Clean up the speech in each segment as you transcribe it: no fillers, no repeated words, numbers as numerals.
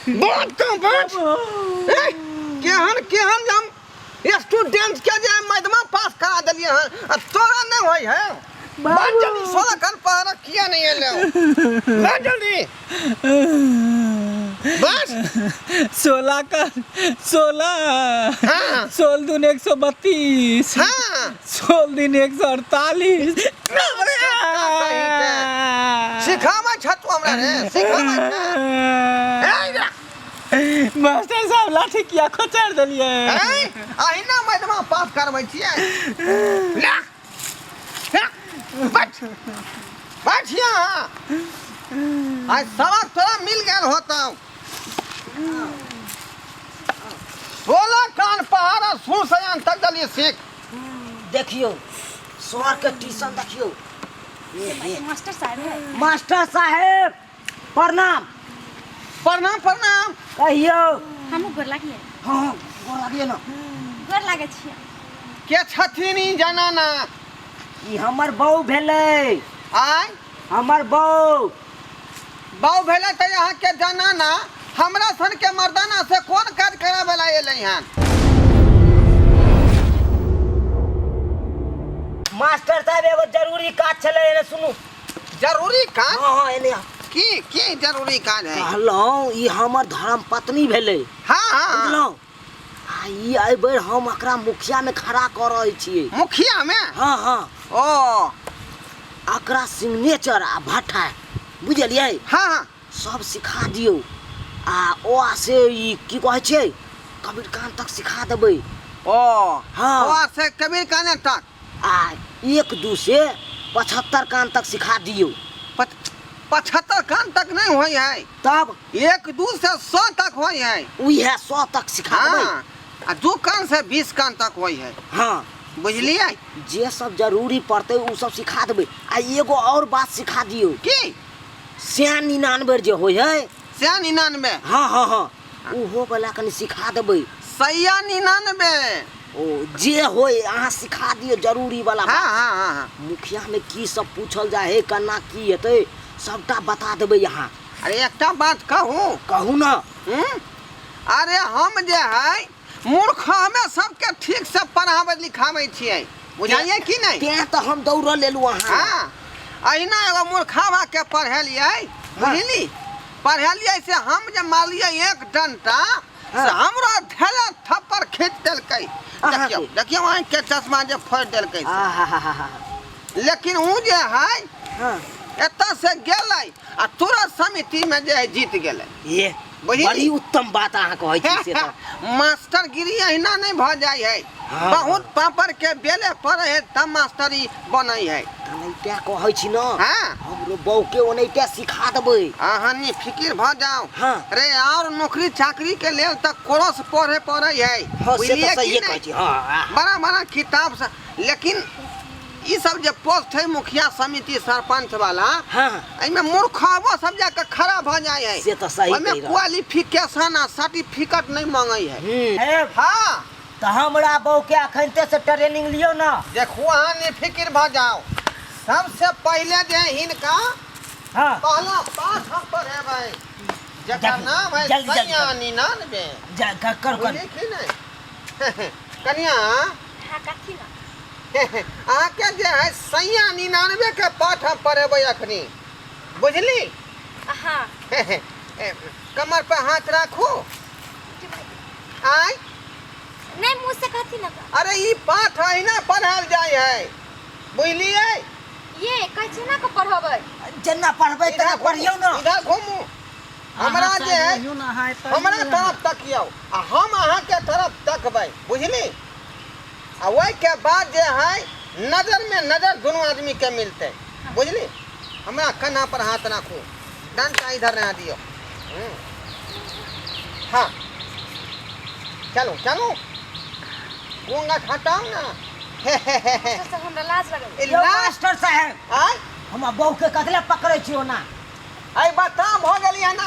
बहुत तो बहुत केहन केहन हम स्टूडेंट के जे मैडमा पास करा देलिए हैं तोरा नहीं होई है बात जल्दी 16 कर पा किया नहीं है ले बात जल्दी बस 16 का 16 हाँ 16 दून 132 हाँ 16 दिन 148 सिखावा छत हमरा रे सिखावा मास्टर साहब लाठी किया खोचर देलिए अहिना मैडमा पास करबै छियै ला बैठ बैठ यहाँ आज सबक थोड़ा मिल गया होता 16 कान पहाड़ा सुन सयान तक दलिए सीख देखियो स्वर के ट्यूशन देखियो मास्टर साहब है। मास्टर साहेब प्रणाम प्रणाम प्रणाम कहियो हमहूँ गोर लागिए हाँ गोर लागिए ना गोर लागै छियै के छथिन ई जनाना ई हमर बहू भेलै आय हमर बहू बाऊ भेले त यहाँ के जनाना हमरा सन के मर्दाना से कौन काज करावे ला एलै हन मास्टर साहब एगो जरूरी काज छलै एने सुनू जरूरी काज हाँ हाँ एने की जरूरी काज है कहलहुँ ई हमर धर्म पत्नी भेलै हाँ हाँ बुझलहुँ आ ई एहि बेर हम एकरा मुखिया में खड़ा कऽ रहल छियै मुखिया में हाँ हाँ ओ एकरा सिग्नेचर आ भट्ठा बुझलियै हाँ हाँ सब सिखा दियौ आ ओ से ई की कहै छै कबीर कान तक सिखा देबै ओ हाँ। ओ से कबीर काने तक आ 1-2 से 75 कान तक सिखा दियौ 75 कान तक नहीं होई है तब 1-2 से 100 तक होई है उहे 100 तक सिखा देबै हाँ आ 2 कान से 20 कान तक होई है हाँ बुझलिए जे सब जरूरी पड़तै उ सब सिखा देबै आ एगो और बात सिखा दियौ की 99 जे होय है 99 हाँ हाँ हाँ उहो वाला कनि सिखा देबै 99 ओ जे होय अहाँ सिखा दियौ जरूरी वाला हाँ बात। हाँ हाँ हाँ मुखिया में की सब पूछल जाए है केना की हेतै सबटा बता देबै यहाँ अरे एकटा बात कहूँ कहू ना अरे हम जे है मूर्ख हमें सबके ठीक से पढ़ावे लिखावे छियै बुझाइए कि नहीं तें तो हम दौड़ लेलू अहाँ हाँ अहिना एगो मूर्खावा के पढ़ेलियै बुझली पढ़ेलियै से हम जे मारलियै एक डंटा से हमरो धैले थप्पड़ खींच देलकै देखियो देखियो आँख के चश्मा जे फोड़ देलकै से। लेकिन ऊ जे है हाँ एतऽ से गेलै आ तुरंत समिति में जे है जीत गेलै ये बुझली? बड़ी उत्तम बात अहाँ कहै छी से तऽ मास्टर गिरी अहिना नहीं भ जाय है हाँ। बहुत पापड़ के बेले पड़े है तब मास्टरी बनै है ओनैते कहै छी न हाँ हमरो बहू के ओनैते सिखा देबै अहाँ निफिकिर भ जाओ हाँ। रे और नौकरी चाकरी के लेल तक कोर्स पढ़े पड़े है हाँ से बुझलियै तऽ कि सही नहीं? कहै छी हाँ बड़ा बड़ा किताब से लेकिन ई सब जे पोस्ट है मुखिया समिति सरपंच वाला हाँ एमे मूर्खबो सब जाके खड़ा भ जाय है से तऽ सही ओमे कहि रहल क्वालिफिकेशन आ सर्टिफिकेट नहीं मांगै है हे हाँ तऽ हमरा बहू के अखनते से ट्रेनिंग लियो ना देखो अहाँ निफिकिर भ जाओ सबसे पहले जे हिनका हाँ पहला पाठ हम पढ़ेबै जकर नाम है जल्दी, जल्दी, सैया 99 जा कर बुझलियै कि नहीं कन्या हाँ कथी ना अहाँके जे है सैया 99 के पाठ हम पढ़ेबै अखनी बुझली हाँ कमर पे हाथ राखू आय नहीं मुँह से कथी ना अरे ई पाठ है ना पढ़ायल जाय है बुझलियै ये कैसे ना को पढ़बै जेना पढ़बै तेना पढ़ियौ ना इधर घूमू हमरा जे है हमरा तरफ तकियौ आ हम अहाँ के तरफ तकबै बुझली आ वही के बाद जे है नजर में नजर दोनों आदमी के मिलते बुझली हमरा कन्हा पर हाथ राखू डंडा इधर रहने दियो हाँ चलो चलो घूंघट हटाओ ना तो हमरा लाज लगल यो मास्टर साहब आय हम बहू के कतले पकड़ै छियो ना आई बता भ गेलियै ना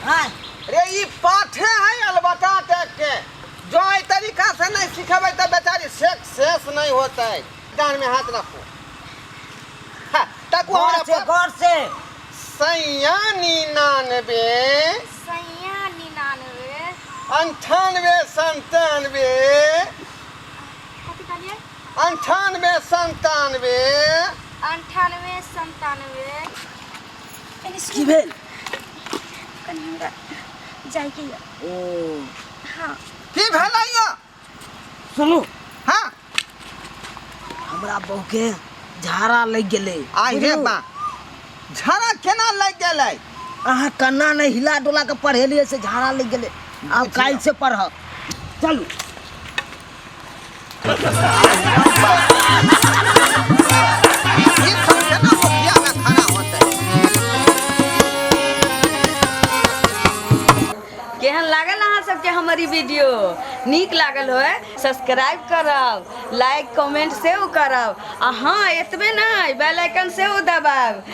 हाँ रे ई पाठे है अलबटा टेक के जो ई तरीका से नहीं सिखेबै त बेचारी सक्सेस नहीं होतै डांड में हाथ रखो हाँ तकू हमरा गौर से सैया 99 सैया 98 97 कथी कहलिए 98 97 98 97 की भेल कनी हमरा जाय के यऽ। ओ हाँ की भेलै यौ सुनू हाँ हमरा बहू के झाड़ा लग गेलै आई हे बा झाड़ा केना लग गेलै अहाँ कन्ना नहीं हिला डोला के पढ़ेलिए से झाड़ा लग गेलै अब काल से पढ़ब चलू ई सब केना मुखिया में खड़ा होतै केहन लागल अहाँ सबके हमारी वीडियो नीक लागल होय सब्सक्राइब करब लाइक कमेंट सेहो करब आ हाँ एतबे नहीं बेल आइकन सेहो दबाब